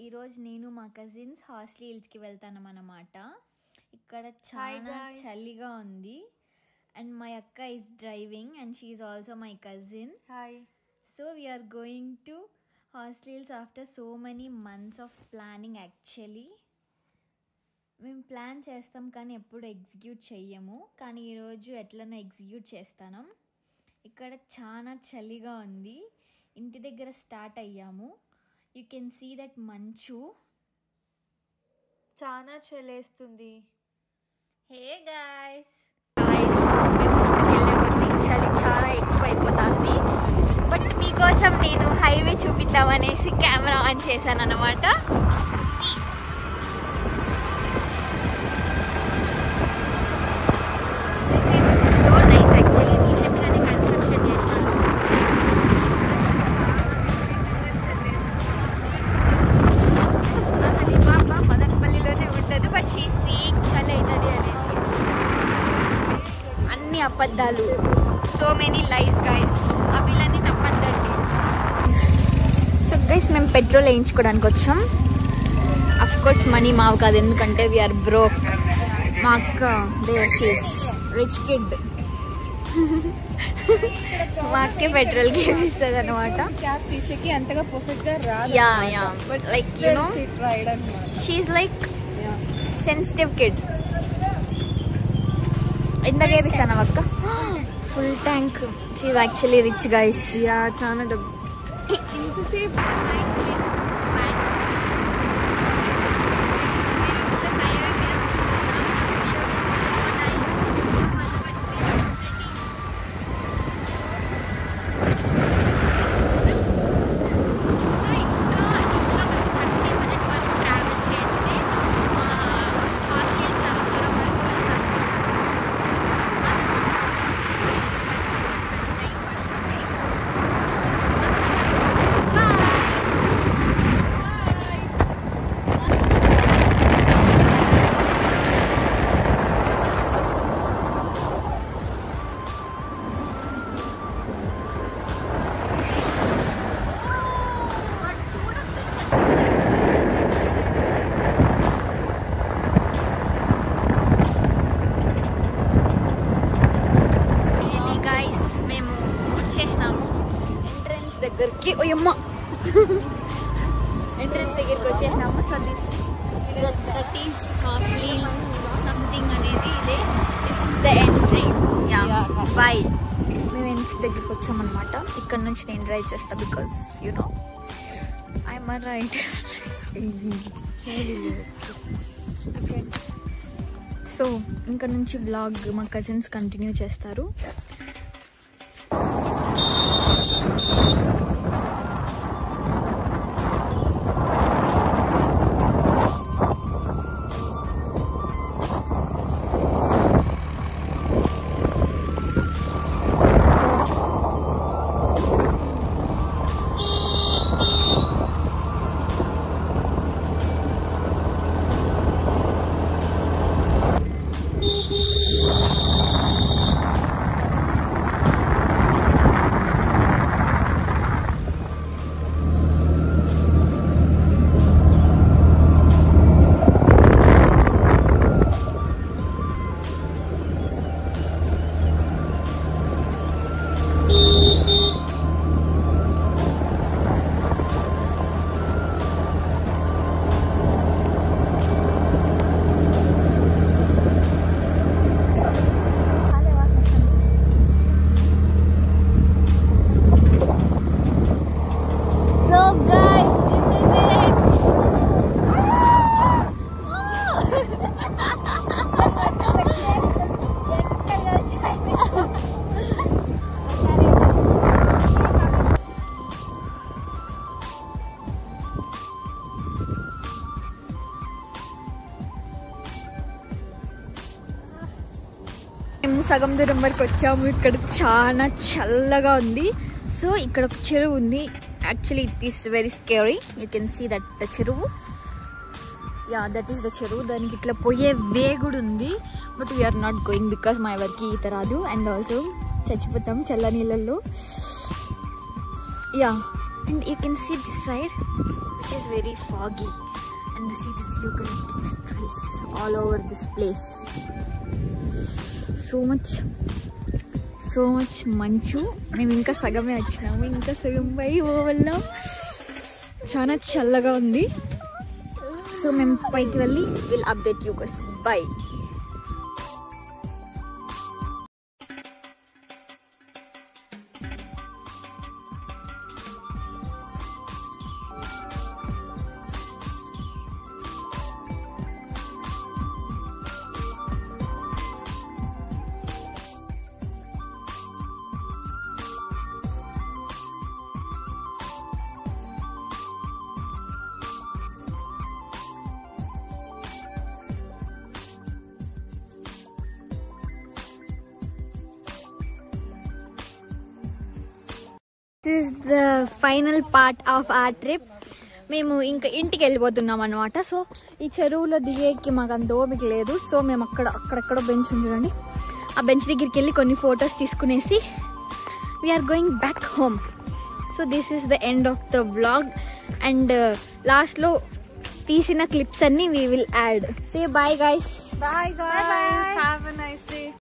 ఈరోజు నేను మా కజిన్స్ హార్స్లీ హిల్స్కి వెళ్తాను అన్నమాట. ఇక్కడ చాలా చలిగా ఉంది అండ్ మై అక్క is driving and she is also my cousin. Hi. So we are going to Horsley Hills after so many months of planning. Actually మేము ప్లాన్ చేస్తాం కానీ ఎప్పుడు ఎగ్జిక్యూట్ చెయ్యము, కానీ ఈరోజు ఎట్లనో ఎగ్జిక్యూట్ చేస్తాను. ఇక్కడ చాలా చలిగా ఉంది. ఇంటి దగ్గర స్టార్ట్ అయ్యాము. యూ కెన్ సీ దట్ మంచు చాలా చలేస్తుంది. హే గాయ్స్ మేము ముందుకెళ్ళే కొద్ది చలి చాలా ఎక్కువ అయిపోతుంది. బట్ మీకోసం నేను హైవే చూపిద్దామనేసి కెమెరా ఆన్ చేశాను అన్నమాట. అబద్ధాలు, సో మెనీ లైస్ గైస్, ఆ పిల్లని నమ్మద్దండి. సో గైస్ మేము పెట్రోల్ వేయించుకోవడానికి వచ్చాం. అఫ్ కోర్స్ మనీ మావు కాదు, ఎందుకంటే వీఆర్ బ్రోక్. మా అక్క దేర్ షీస్ రిచ్ కిడ్. మా అక్కే పెట్రోల్కి వేపిస్తుంది అనమాట. అంతగా పర్ఫెక్ట్గా రాదు. Ya ya like you know she is like sensitive kid. ఎంత వేపిస్తాను అక్క? Full tank. She is actually rich guys. Ya చాలా డబ్బు. ఇంతసేపు దగ్గరికి ఓయమ్మ ఎంట్రన్స్ దగ్గరికి వచ్చేసినాము. So that is Horsley something అనేది ఇదే. This is the entry. Ya bye. మేము ఎంట్రీ దగ్గరికి వచ్చామన్నమాట. ఇక్కడ నుంచి నేను డ్రైవ్ చేస్తా because you know I'm a rider. So ఇక్కడ నుంచి బ్లాగ్ మా కజిన్స్ కంటిన్యూ చేస్తారు. సగం దూరం వరకు వచ్చాము. ఇక్కడ చాలా చల్లగా ఉంది. సో ఇక్కడ ఒక చెరువు ఉంది. Actually it is very scary. You can see that the చెరువు. యా దట్ ఈస్ ద చెరువు. దానికి ఇట్లా పోయే వే కూడా ఉంది. But we are not going because మా ఎవరికి ఈత రాదు అండ్ ఆల్సో చచ్చిపోతాం చల్ల నీళ్ళల్లో. Ya And you can see this side, which is very foggy. And you see this eucalyptus trees all over this place. So much మంచు. మేము ఇంకా సగమే వచ్చినాము, ఇంకా సగం పై పోవల్లాం. చాలా చల్లగా ఉంది. సో మేము పైకి వెళ్ళి will update you guys. By. This is the final part of our trip. మేము ఇంకా ఇంటికి వెళ్ళిపోతున్నాం అనమాట. సో ఈ చెరువులో దిగేకి మాకు అంత ఓపిక లేదు. సో మేము అక్కడెక్కడో బెంచ్ ఉంది చూడండి, ఆ బెంచ్ దగ్గరికి వెళ్ళి కొన్ని ఫొటోస్ తీసుకునేసి we're going back home. So this is the end of the vlog. And లాస్ట్లో తీసిన క్లిప్స్ అన్ని we will add. Say bye guys. Bye guys. Have a nice day.